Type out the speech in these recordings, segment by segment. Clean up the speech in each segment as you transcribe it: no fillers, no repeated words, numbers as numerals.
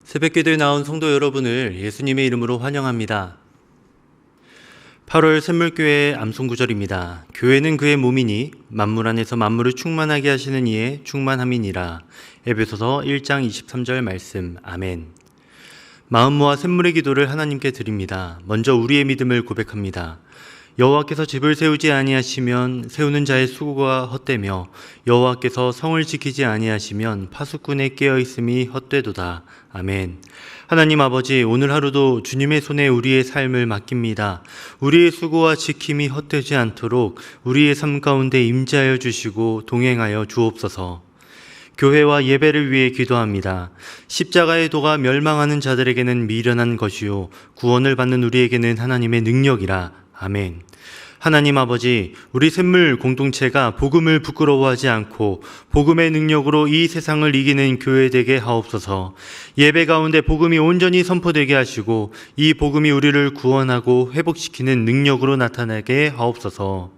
새벽기도에 나온 성도 여러분을 예수님의 이름으로 환영합니다. 8월 샘물교회의 암송구절입니다. 교회는 그의 몸이니 만물 안에서 만물을 충만하게 하시는 이의 충만함이니라. 에베소서 1장 23절 말씀. 아멘. 마음 모아 샘물의 기도를 하나님께 드립니다. 먼저 우리의 믿음을 고백합니다. 여호와께서 집을 세우지 아니하시면 세우는 자의 수고가 헛되며 여호와께서 성을 지키지 아니하시면 파수꾼의 깨어있음이 헛되도다. 아멘. 하나님 아버지, 오늘 하루도 주님의 손에 우리의 삶을 맡깁니다. 우리의 수고와 지킴이 헛되지 않도록 우리의 삶 가운데 임재하여 주시고 동행하여 주옵소서. 교회와 예배를 위해 기도합니다. 십자가의 도가 멸망하는 자들에게는 미련한 것이요 구원을 받는 우리에게는 하나님의 능력이라. 아멘. 하나님 아버지, 우리 샘물 공동체가 복음을 부끄러워하지 않고 복음의 능력으로 이 세상을 이기는 교회 되게 하옵소서. 예배 가운데 복음이 온전히 선포되게 하시고 이 복음이 우리를 구원하고 회복시키는 능력으로 나타나게 하옵소서.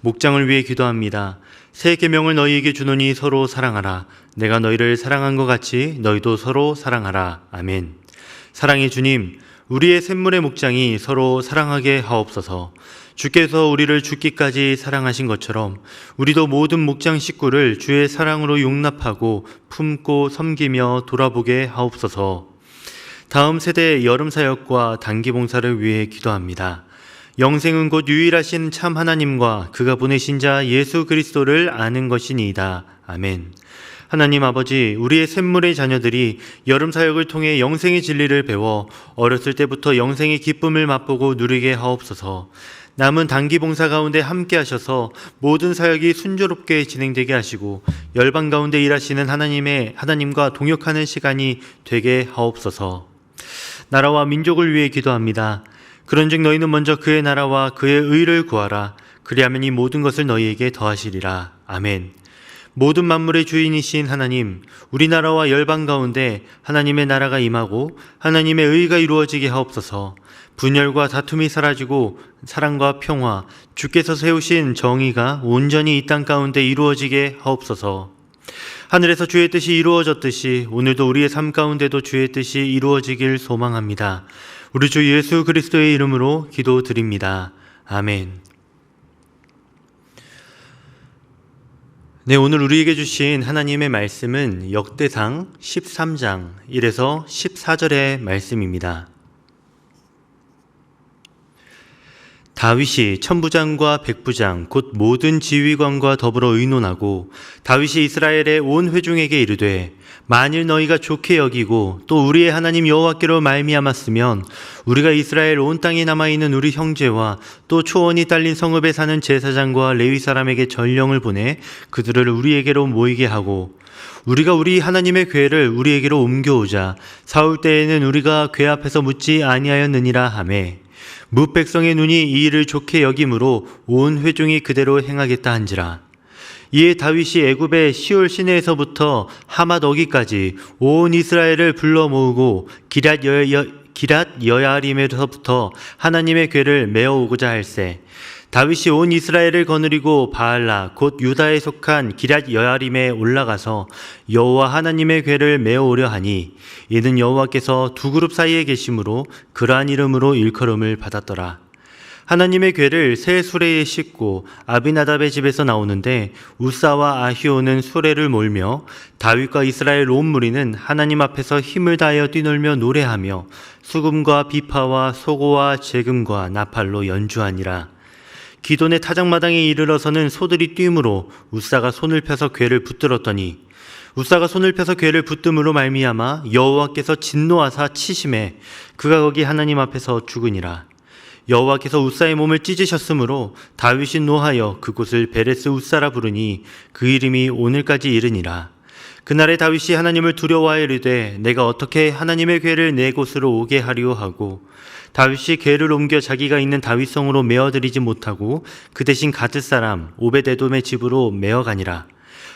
목장을 위해 기도합니다. 새 계명을 너희에게 주노니 서로 사랑하라. 내가 너희를 사랑한 것 같이 너희도 서로 사랑하라. 아멘. 사랑의 주님, 우리의 샘물의 목장이 서로 사랑하게 하옵소서. 주께서 우리를 죽기까지 사랑하신 것처럼 우리도 모든 목장 식구를 주의 사랑으로 용납하고 품고 섬기며 돌아보게 하옵소서. 다음 세대 여름 사역과 단기 봉사를 위해 기도합니다. 영생은 곧 유일하신 참 하나님과 그가 보내신 자 예수 그리스도를 아는 것이니이다. 아멘. 하나님 아버지, 우리의 샘물의 자녀들이 여름 사역을 통해 영생의 진리를 배워 어렸을 때부터 영생의 기쁨을 맛보고 누리게 하옵소서. 남은 단기 봉사 가운데 함께 하셔서 모든 사역이 순조롭게 진행되게 하시고 열방 가운데 일하시는 하나님과 동역하는 시간이 되게 하옵소서. 나라와 민족을 위해 기도합니다. 그런즉 너희는 먼저 그의 나라와 그의 의를 구하라. 그리하면 이 모든 것을 너희에게 더하시리라. 아멘. 모든 만물의 주인이신 하나님, 우리나라와 열방 가운데 하나님의 나라가 임하고 하나님의 의가 이루어지게 하옵소서. 분열과 다툼이 사라지고 사랑과 평화, 주께서 세우신 정의가 온전히 이 땅 가운데 이루어지게 하옵소서. 하늘에서 주의 뜻이 이루어졌듯이 오늘도 우리의 삶 가운데도 주의 뜻이 이루어지길 소망합니다. 우리 주 예수 그리스도의 이름으로 기도드립니다. 아멘. 네, 오늘 우리에게 주신 하나님의 말씀은 역대상 13장 1에서 14절의 말씀입니다. 다윗이 천부장과 백부장 곧 모든 지휘관과 더불어 의논하고 다윗이 이스라엘의 온 회중에게 이르되 만일 너희가 좋게 여기고 또 우리의 하나님 여호와께로 말미암았으면 우리가 이스라엘 온 땅에 남아있는 우리 형제와 또 초원이 딸린 성읍에 사는 제사장과 레위 사람에게 전령을 보내 그들을 우리에게로 모이게 하고 우리가 우리 하나님의 궤를 우리에게로 옮겨오자 사울 때에는 우리가 궤 앞에서 묻지 아니하였느니라 하매 뭇 백성의 눈이 이 일을 좋게 여김으로 온 회중이 그대로 행하겠다 한지라. 이에 다윗이 애굽의 시올 시내에서부터 하맛 어기까지 온 이스라엘을 불러 모으고 기럇 여야림에서부터 하나님의 궤를 메어오고자 할세. 다윗이 온 이스라엘을 거느리고 바알라 곧 유다에 속한 기럇 여야림에 올라가서 여호와 하나님의 궤를 메어오려 하니 이는 여호와께서 두 그룹 사이에 계심으로 그러한 이름으로 일컬음을 받았더라. 하나님의 궤를 새 수레에 싣고 아비나답의 집에서 나오는데 우사와 아히오는 수레를 몰며 다윗과 이스라엘 온 무리는 하나님 앞에서 힘을 다하여 뛰놀며 노래하며 수금과 비파와 소고와 재금과 나팔로 연주하니라. 기돈의 타작마당에 이르러서는 소들이 뛰므로 우사가 손을 펴서 궤를 붙들었더니 우사가 손을 펴서 궤를 붙듦으로 말미암아 여호와께서 진노하사 치심에 그가 거기 하나님 앞에서 죽으니라. 여호와께서 우사의 몸을 찢으셨으므로 다윗이 노하여 그곳을 베레스 우사라 부르니 그 이름이 오늘까지 이르니라. 그날에 다윗이 하나님을 두려워하여 이르되 내가 어떻게 하나님의 궤를 내 곳으로 오게 하리오 하고 다윗이 궤를 옮겨 자기가 있는 다윗성으로 메어들이지 못하고 그 대신 가드 사람 오벳에돔의 집으로 메어가니라.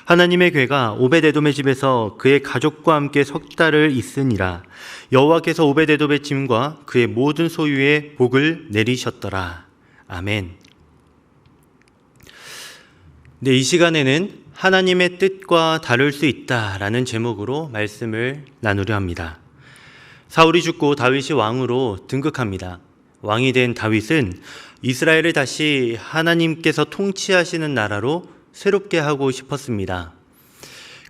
하나님의 궤가 오벳에돔의 집에서 그의 가족과 함께 석 달을 있으니라. 여호와께서 오벳에돔의 짐과 그의 모든 소유에 복을 내리셨더라. 아멘. 네, 이 시간에는 하나님의 뜻과 다를 수 있다라는 제목으로 말씀을 나누려 합니다. 사울이 죽고 다윗이 왕으로 등극합니다. 왕이 된 다윗은 이스라엘을 다시 하나님께서 통치하시는 나라로 새롭게 하고 싶었습니다.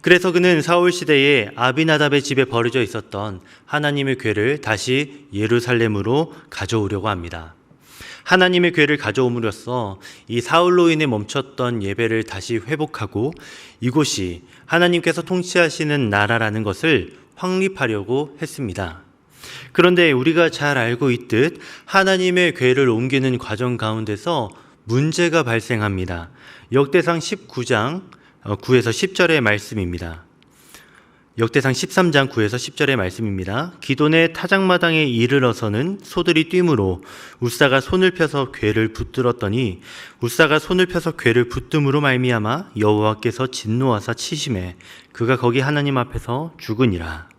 그래서 그는 사울 시대에 아비나답의 집에 버려져 있었던 하나님의 궤를 다시 예루살렘으로 가져오려고 합니다. 하나님의 궤를 가져옴으로써 이 사울로 인해 멈췄던 예배를 다시 회복하고 이곳이 하나님께서 통치하시는 나라라는 것을 확립하려고 했습니다. 그런데 우리가 잘 알고 있듯 하나님의 궤를 옮기는 과정 가운데서 문제가 발생합니다. 역대상 19장 9에서 10절의 말씀입니다. 역대상 13장 9에서 10절의 말씀입니다. 기돈의 타작마당에 이르러서는 소들이 뛰므로 우사가 손을 펴서 궤를 붙들었더니 우사가 손을 펴서 궤를 붙듦으로 말미암아 여호와께서 진노하사 치심에 그가 거기 하나님 앞에서 죽으니라.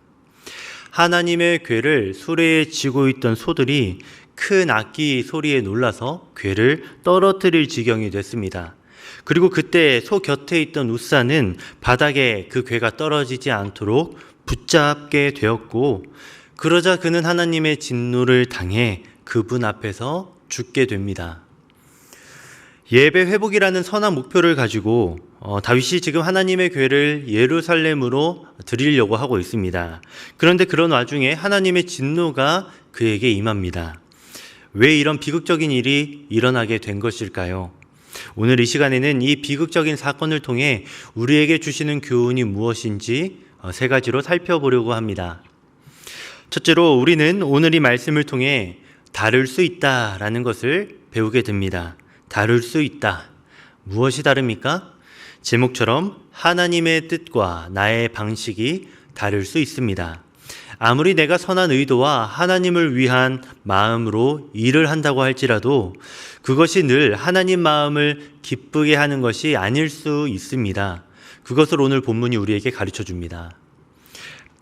하나님의 궤를 수레에 지고 있던 소들이 큰 악기 소리에 놀라서 궤를 떨어뜨릴 지경이 됐습니다. 그리고 그때 소 곁에 있던 우사는 바닥에 그 궤가 떨어지지 않도록 붙잡게 되었고, 그러자 그는 하나님의 진노를 당해 그분 앞에서 죽게 됩니다. 예배 회복이라는 선한 목표를 가지고 다윗이 지금 하나님의 궤를 예루살렘으로 드리려고 하고 있습니다. 그런데 그런 와중에 하나님의 진노가 그에게 임합니다. 왜 이런 비극적인 일이 일어나게 된 것일까요? 오늘 이 시간에는 이 비극적인 사건을 통해 우리에게 주시는 교훈이 무엇인지 세 가지로 살펴보려고 합니다. 첫째로 우리는 오늘 이 말씀을 통해 다를 수 있다라는 것을 배우게 됩니다. 다를 수 있다. 무엇이 다릅니까? 제목처럼 하나님의 뜻과 나의 방식이 다를 수 있습니다. 아무리 내가 선한 의도와 하나님을 위한 마음으로 일을 한다고 할지라도 그것이 늘 하나님 마음을 기쁘게 하는 것이 아닐 수 있습니다. 그것을 오늘 본문이 우리에게 가르쳐 줍니다.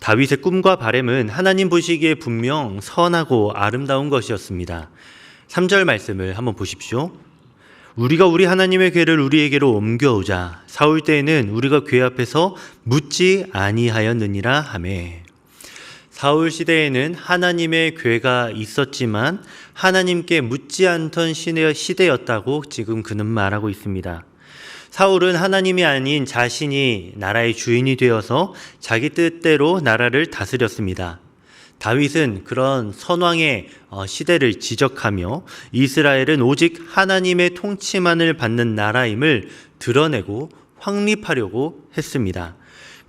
다윗의 꿈과 바람은 하나님 보시기에 분명 선하고 아름다운 것이었습니다. 3절 말씀을 한번 보십시오. 우리가 우리 하나님의 궤를 우리에게로 옮겨오자 사울 때에는 우리가 궤 앞에서 묻지 아니하였느니라 하매. 사울 시대에는 하나님의 궤가 있었지만 하나님께 묻지 않던 시대였다고 지금 그는 말하고 있습니다. 사울은 하나님이 아닌 자신이 나라의 주인이 되어서 자기 뜻대로 나라를 다스렸습니다. 다윗은 그런 선왕의 시대를 지적하며 이스라엘은 오직 하나님의 통치만을 받는 나라임을 드러내고 확립하려고 했습니다.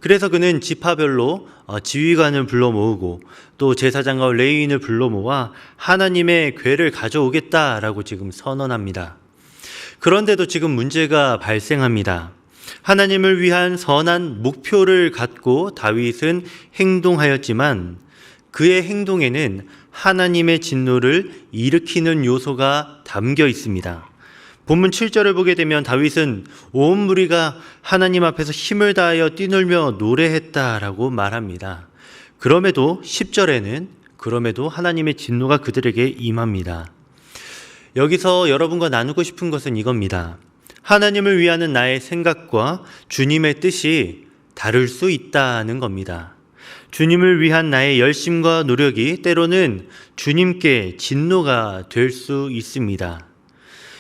그래서 그는 지파별로 지휘관을 불러 모으고 또 제사장과 레위인을 불러 모아 하나님의 궤를 가져오겠다라고 지금 선언합니다. 그런데도 지금 문제가 발생합니다. 하나님을 위한 선한 목표를 갖고 다윗은 행동하였지만 그의 행동에는 하나님의 진노를 일으키는 요소가 담겨 있습니다. 본문 7절을 보게 되면 다윗은 온 무리가 하나님 앞에서 힘을 다하여 뛰놀며 노래했다라고 말합니다. 그럼에도 10절에는 그럼에도 하나님의 진노가 그들에게 임합니다. 여기서 여러분과 나누고 싶은 것은 이겁니다. 하나님을 위하는 나의 생각과 주님의 뜻이 다를 수 있다는 겁니다. 주님을 위한 나의 열심과 노력이 때로는 주님께 진노가 될 수 있습니다.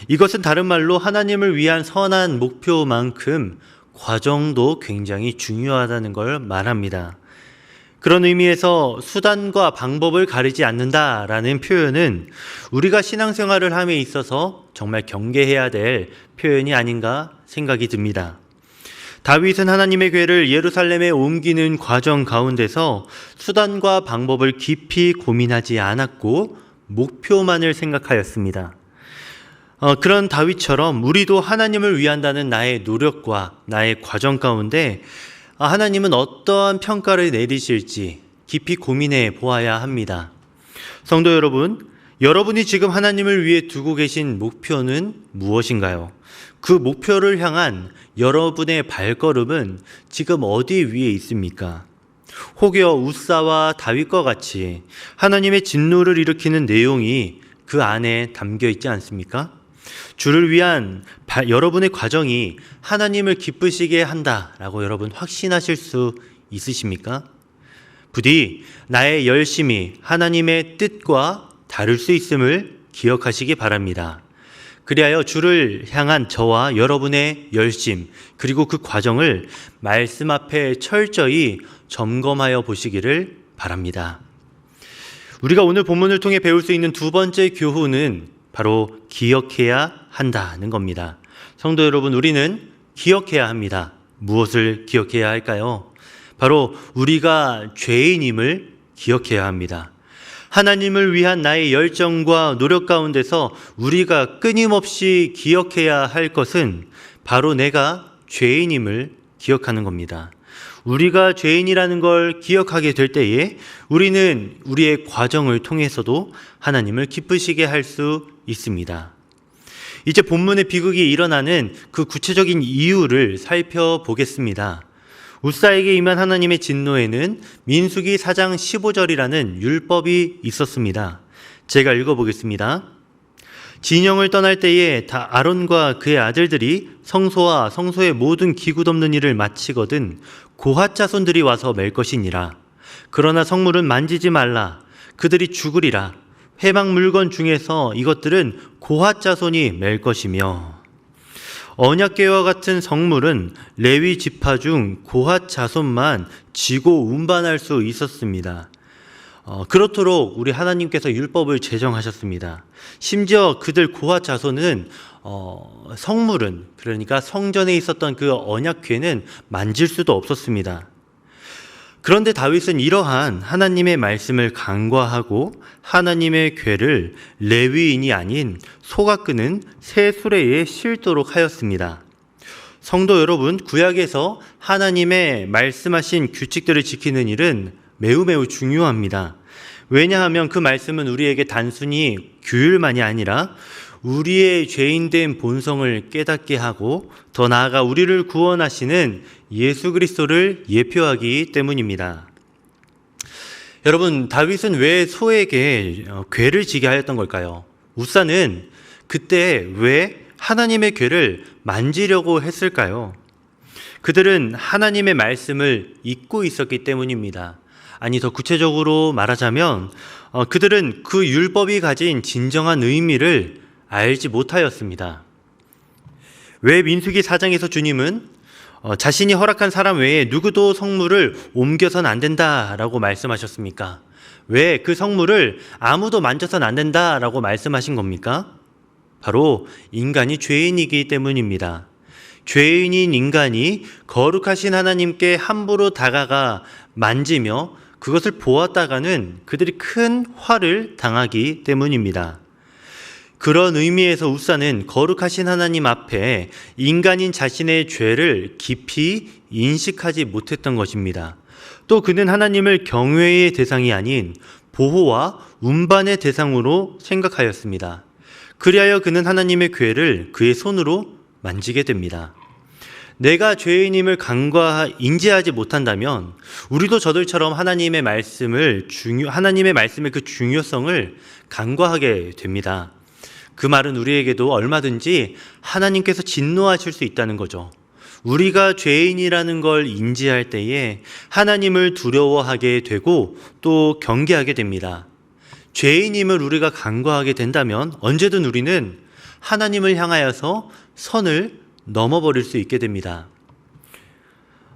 이것은 다른 말로 하나님을 위한 선한 목표만큼 과정도 굉장히 중요하다는 걸 말합니다. 그런 의미에서 수단과 방법을 가리지 않는다라는 표현은 우리가 신앙생활을 함에 있어서 정말 경계해야 될 표현이 아닌가 생각이 듭니다. 다윗은 하나님의 궤를 예루살렘에 옮기는 과정 가운데서 수단과 방법을 깊이 고민하지 않았고 목표만을 생각하였습니다. 그런 다윗처럼 우리도 하나님을 위한다는 나의 노력과 나의 과정 가운데 하나님은 어떠한 평가를 내리실지 깊이 고민해 보아야 합니다. 성도 여러분, 여러분이 지금 하나님을 위해 두고 계신 목표는 무엇인가요? 그 목표를 향한 여러분의 발걸음은 지금 어디 위에 있습니까? 혹여 우사와 다윗과 같이 하나님의 진노를 일으키는 내용이 그 안에 담겨 있지 않습니까? 주를 위한 여러분의 과정이 하나님을 기쁘시게 한다라고 여러분 확신하실 수 있으십니까? 부디 나의 열심이 하나님의 뜻과 다를 수 있음을 기억하시기 바랍니다. 그리하여 주를 향한 저와 여러분의 열심, 그리고 그 과정을 말씀 앞에 철저히 점검하여 보시기를 바랍니다. 우리가 오늘 본문을 통해 배울 수 있는 두 번째 교훈은 바로 기억해야 한다는 겁니다. 성도 여러분, 우리는 기억해야 합니다. 무엇을 기억해야 할까요? 바로 우리가 죄인임을 기억해야 합니다. 하나님을 위한 나의 열정과 노력 가운데서 우리가 끊임없이 기억해야 할 것은 바로 내가 죄인임을 기억하는 겁니다. 우리가 죄인이라는 걸 기억하게 될 때에 우리는 우리의 과정을 통해서도 하나님을 기쁘시게 할 수 있습니다. 이제 본문의 비극이 일어나는 그 구체적인 이유를 살펴보겠습니다. 웃사에게 임한 하나님의 진노에는 민수기 4장 15절이라는 율법이 있었습니다. 제가 읽어보겠습니다. 진영을 떠날 때에 다 아론과 그의 아들들이 성소와 성소의 모든 기구 덮는 일을 마치거든 고핫 자손들이 와서 맬 것이니라. 그러나 성물은 만지지 말라. 그들이 죽으리라. 회막 물건 중에서 이것들은 고핫 자손이 맬 것이며, 언약궤와 같은 성물은 레위 지파 중 고핫 자손만 지고 운반할 수 있었습니다. 그렇도록 우리 하나님께서 율법을 제정하셨습니다. 심지어 그들 고핫 자손은 성물은, 그러니까 성전에 있었던 그 언약궤는 만질 수도 없었습니다. 그런데 다윗은 이러한 하나님의 말씀을 간과하고 하나님의 궤를 레위인이 아닌 소가 끄는 새 수레에 싣도록 하였습니다. 성도 여러분, 구약에서 하나님의 말씀하신 규칙들을 지키는 일은 매우 중요합니다. 왜냐하면 그 말씀은 우리에게 단순히 규율만이 아니라 우리의 죄인된 본성을 깨닫게 하고 더 나아가 우리를 구원하시는 예수 그리스도를 예표하기 때문입니다. 여러분, 다윗은 왜 소에게 궤를 지게 하였던 걸까요? 웃사는 그때 왜 하나님의 궤를 만지려고 했을까요? 그들은 하나님의 말씀을 잊고 있었기 때문입니다. 아니, 더 구체적으로 말하자면 그들은 그 율법이 가진 진정한 의미를 알지 못하였습니다. 왜 민수기 4장에서 주님은 자신이 허락한 사람 외에 누구도 성물을 옮겨서는 안 된다라고 말씀하셨습니까? 왜 그 성물을 아무도 만져서는 안 된다라고 말씀하신 겁니까? 바로 인간이 죄인이기 때문입니다. 죄인인 인간이 거룩하신 하나님께 함부로 다가가 만지며 그것을 보았다가는 그들이 큰 화를 당하기 때문입니다. 그런 의미에서 웃사는 거룩하신 하나님 앞에 인간인 자신의 죄를 깊이 인식하지 못했던 것입니다. 또 그는 하나님을 경외의 대상이 아닌 보호와 운반의 대상으로 생각하였습니다. 그리하여 그는 하나님의 궤를 그의 손으로 만지게 됩니다. 내가 죄인임을 인지하지 못한다면 우리도 저들처럼 하나님의 말씀의 그 중요성을 간과하게 됩니다. 그 말은 우리에게도 얼마든지 하나님께서 진노하실 수 있다는 거죠. 우리가 죄인이라는 걸 인지할 때에 하나님을 두려워하게 되고 또 경계하게 됩니다. 죄인임을 우리가 간과하게 된다면 언제든 우리는 하나님을 향하여서 선을 넘어버릴 수 있게 됩니다.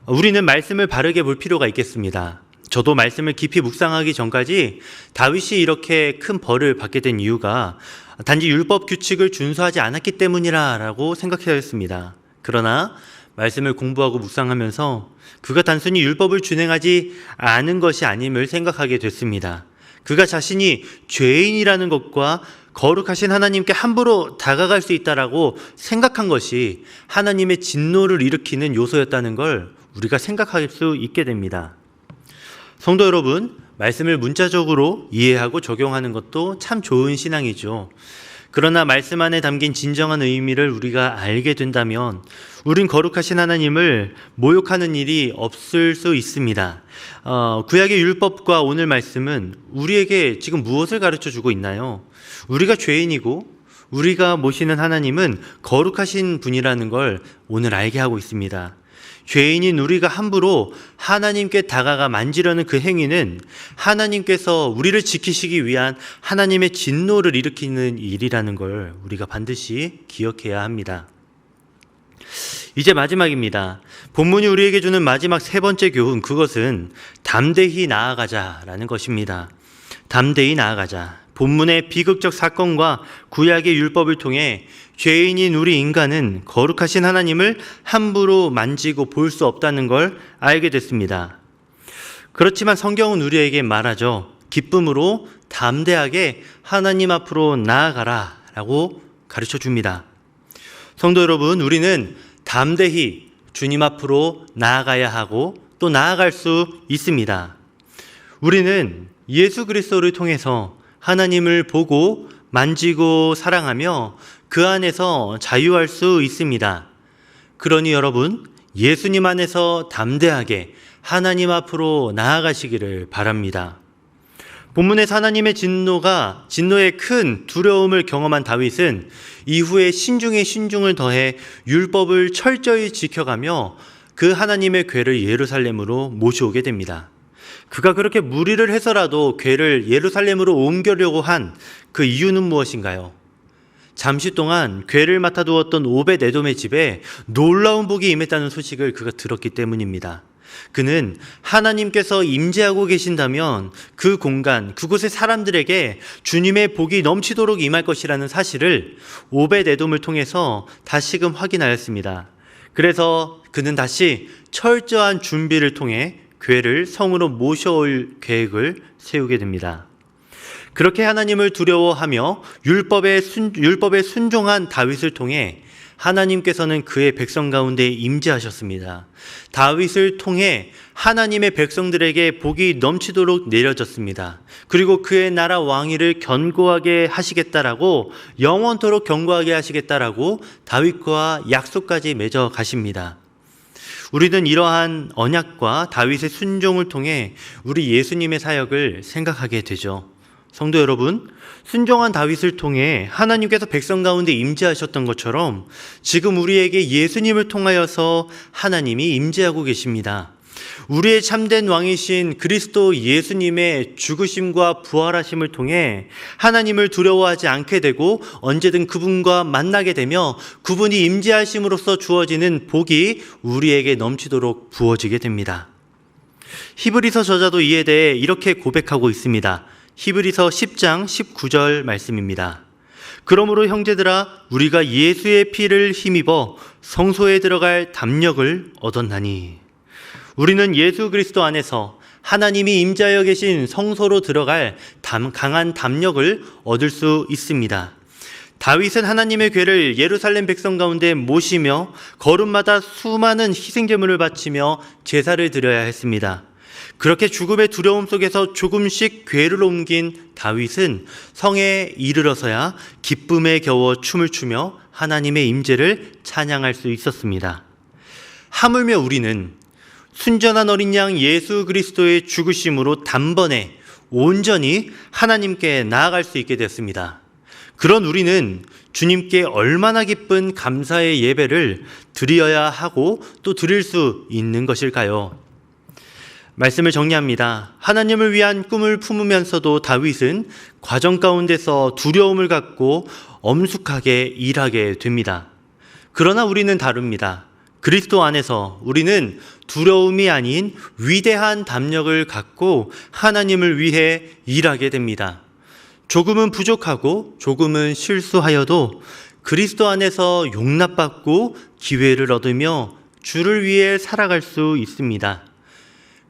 우리는 말씀을 바르게 볼 필요가 있겠습니다. 저도 말씀을 깊이 묵상하기 전까지 다윗이 이렇게 큰 벌을 받게 된 이유가 단지 율법 규칙을 준수하지 않았기 때문이라고 생각하였습니다. 그러나 말씀을 공부하고 묵상하면서 그가 단순히 율법을 준행하지 않은 것이 아님을 생각하게 됐습니다. 그가 자신이 죄인이라는 것과 거룩하신 하나님께 함부로 다가갈 수 있다라고 생각한 것이 하나님의 진노를 일으키는 요소였다는 걸 우리가 생각할 수 있게 됩니다. 성도 여러분, 말씀을 문자적으로 이해하고 적용하는 것도 참 좋은 신앙이죠. 그러나 말씀 안에 담긴 진정한 의미를 우리가 알게 된다면 우린 거룩하신 하나님을 모욕하는 일이 없을 수 있습니다. 구약의 율법과 오늘 말씀은 우리에게 지금 무엇을 가르쳐 주고 있나요? 우리가 죄인이고 우리가 모시는 하나님은 거룩하신 분이라는 걸 오늘 알게 하고 있습니다. 죄인인 우리가 함부로 하나님께 다가가 만지려는 그 행위는 하나님께서 우리를 지키시기 위한 하나님의 진노를 일으키는 일이라는 걸 우리가 반드시 기억해야 합니다. 이제 마지막입니다. 본문이 우리에게 주는 마지막 세 번째 교훈, 그것은 담대히 나아가자라는 것입니다. 담대히 나아가자. 본문의 비극적 사건과 구약의 율법을 통해 죄인인 우리 인간은 거룩하신 하나님을 함부로 만지고 볼 수 없다는 걸 알게 됐습니다. 그렇지만 성경은 우리에게 말하죠. 기쁨으로 담대하게 하나님 앞으로 나아가라 라고 가르쳐 줍니다. 성도 여러분, 우리는 담대히 주님 앞으로 나아가야 하고 또 나아갈 수 있습니다. 우리는 예수 그리스도를 통해서 하나님을 보고 만지고 사랑하며 그 안에서 자유할 수 있습니다. 그러니 여러분, 예수님 안에서 담대하게 하나님 앞으로 나아가시기를 바랍니다. 본문에서 하나님의 진노의 큰 두려움을 경험한 다윗은 이후에 신중에 신중을 더해 율법을 철저히 지켜가며 그 하나님의 궤를 예루살렘으로 모셔오게 됩니다. 그가 그렇게 무리를 해서라도 궤를 예루살렘으로 옮기려고 한 그 이유는 무엇인가요? 잠시 동안 궤를 맡아두었던 오벳에돔의 집에 놀라운 복이 임했다는 소식을 그가 들었기 때문입니다. 그는 하나님께서 임재하고 계신다면 그 공간, 그곳의 사람들에게 주님의 복이 넘치도록 임할 것이라는 사실을 오벳에돔을 통해서 다시금 확인하였습니다. 그래서 그는 다시 철저한 준비를 통해 궤를 성으로 모셔올 계획을 세우게 됩니다. 그렇게 하나님을 두려워하며 율법에 순종한 다윗을 통해 하나님께서는 그의 백성 가운데 임재하셨습니다. 다윗을 통해 하나님의 백성들에게 복이 넘치도록 내려졌습니다. 그리고 그의 나라 왕위를 견고하게 하시겠다라고, 영원토록 견고하게 하시겠다라고 다윗과 약속까지 맺어 가십니다. 우리는 이러한 언약과 다윗의 순종을 통해 우리 예수님의 사역을 생각하게 되죠. 성도 여러분, 순종한 다윗을 통해 하나님께서 백성 가운데 임재하셨던 것처럼 지금 우리에게 예수님을 통하여서 하나님이 임재하고 계십니다. 우리의 참된 왕이신 그리스도 예수님의 죽으심과 부활하심을 통해 하나님을 두려워하지 않게 되고 언제든 그분과 만나게 되며 그분이 임재하심으로써 주어지는 복이 우리에게 넘치도록 부어지게 됩니다. 히브리서 저자도 이에 대해 이렇게 고백하고 있습니다. 히브리서 10장 19절 말씀입니다. 그러므로 형제들아, 우리가 예수의 피를 힘입어 성소에 들어갈 담력을 얻었나니. 우리는 예수 그리스도 안에서 하나님이 임재하여 계신 성소로 들어갈 강한 담력을 얻을 수 있습니다. 다윗은 하나님의 궤를 예루살렘 백성 가운데 모시며 걸음마다 수많은 희생제물을 바치며 제사를 드려야 했습니다. 그렇게 죽음의 두려움 속에서 조금씩 궤를 옮긴 다윗은 성에 이르러서야 기쁨에 겨워 춤을 추며 하나님의 임재를 찬양할 수 있었습니다. 하물며 우리는 순전한 어린 양 예수 그리스도의 죽으심으로 단번에 온전히 하나님께 나아갈 수 있게 되었습니다. 그런 우리는 주님께 얼마나 기쁜 감사의 예배를 드려야 하고 또 드릴 수 있는 것일까요? 말씀을 정리합니다. 하나님을 위한 꿈을 품으면서도 다윗은 과정 가운데서 두려움을 갖고 엄숙하게 일하게 됩니다. 그러나 우리는 다릅니다. 그리스도 안에서 우리는 두려움이 아닌 위대한 담력을 갖고 하나님을 위해 일하게 됩니다. 조금은 부족하고 조금은 실수하여도 그리스도 안에서 용납받고 기회를 얻으며 주를 위해 살아갈 수 있습니다.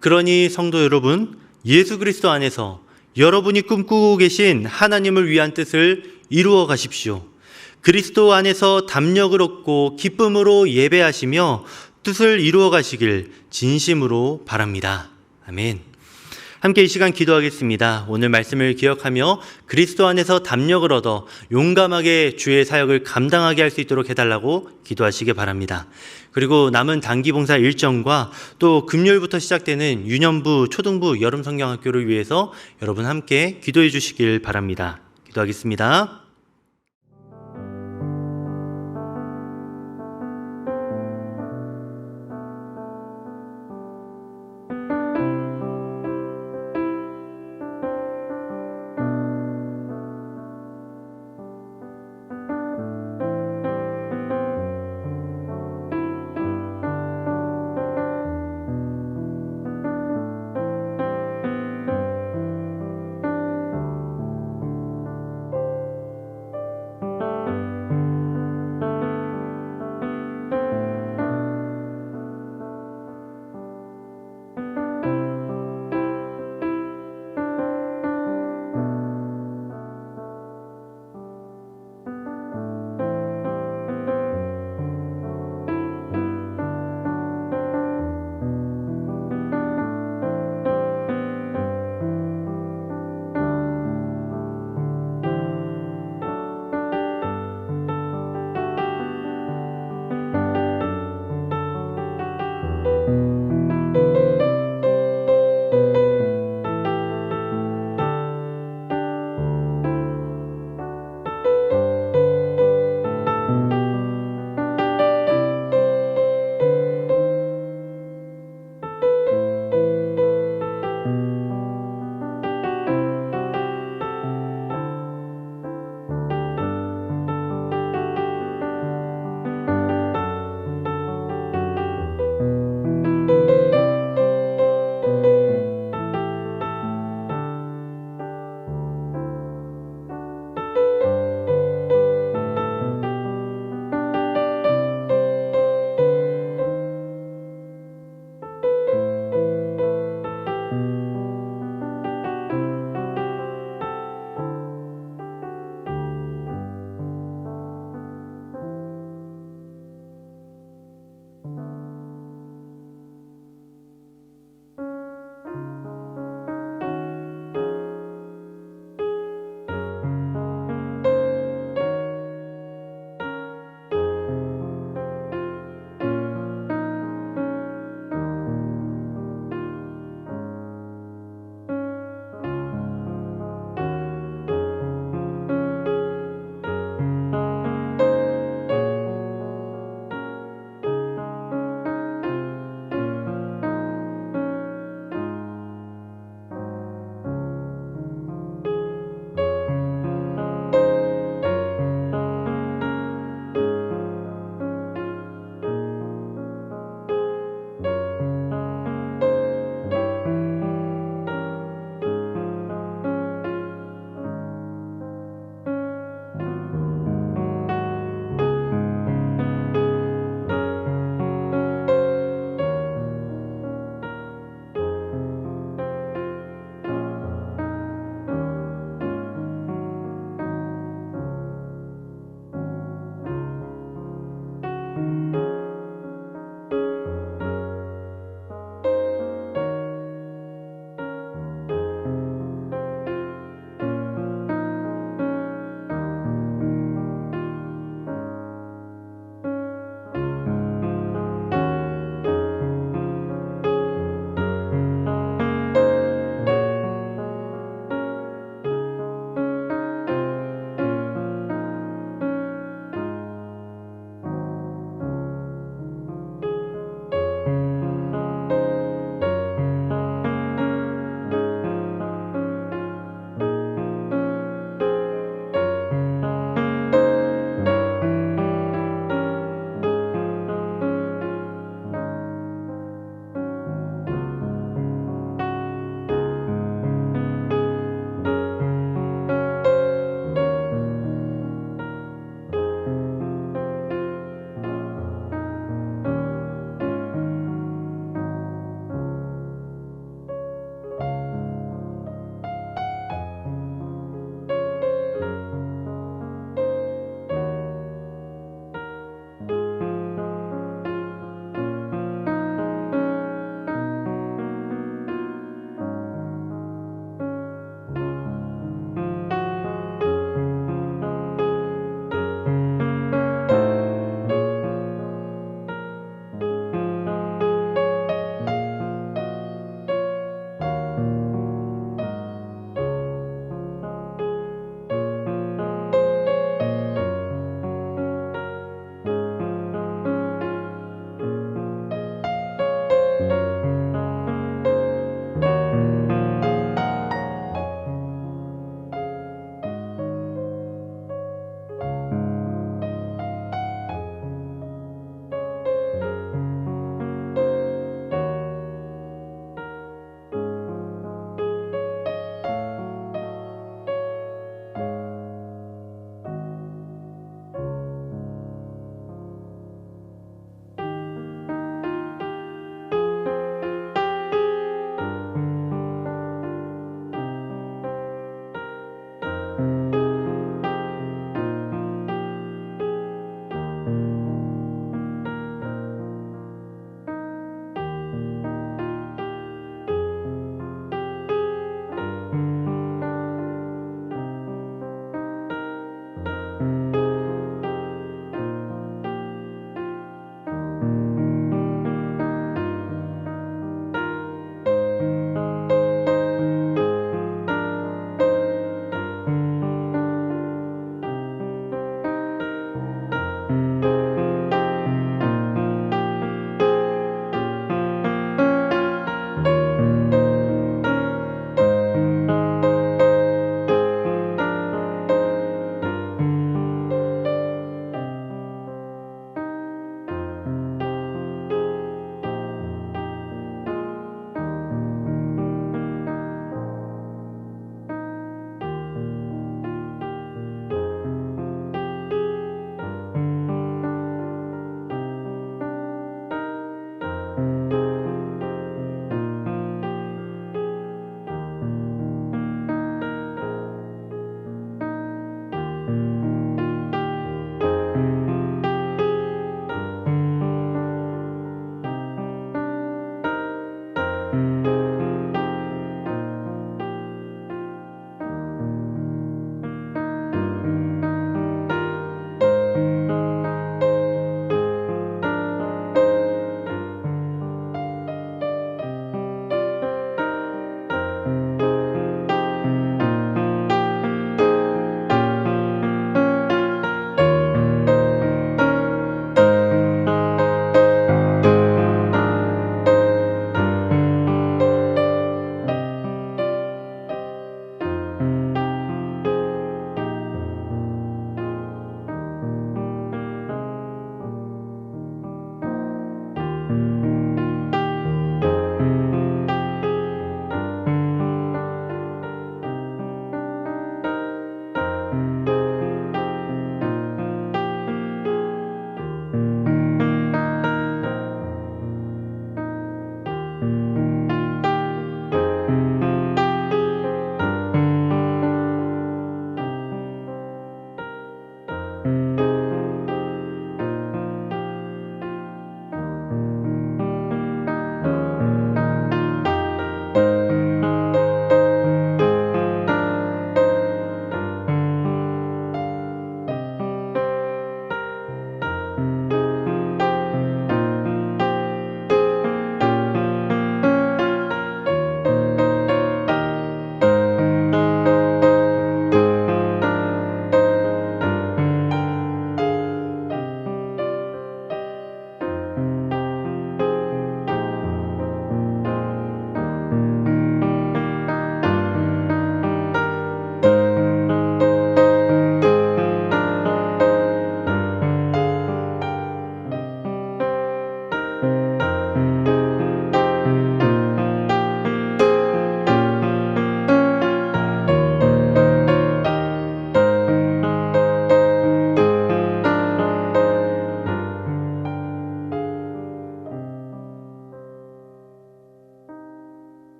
그러니 성도 여러분, 예수 그리스도 안에서 여러분이 꿈꾸고 계신 하나님을 위한 뜻을 이루어 가십시오. 그리스도 안에서 담력을 얻고 기쁨으로 예배하시며 뜻을 이루어 가시길 진심으로 바랍니다. 아멘. 함께 이 시간 기도하겠습니다. 오늘 말씀을 기억하며 그리스도 안에서 담력을 얻어 용감하게 주의 사역을 감당하게 할 수 있도록 해달라고 기도하시기 바랍니다. 그리고 남은 단기봉사 일정과 또 금요일부터 시작되는 유년부, 초등부, 여름성경학교를 위해서 여러분 함께 기도해 주시길 바랍니다. 기도하겠습니다.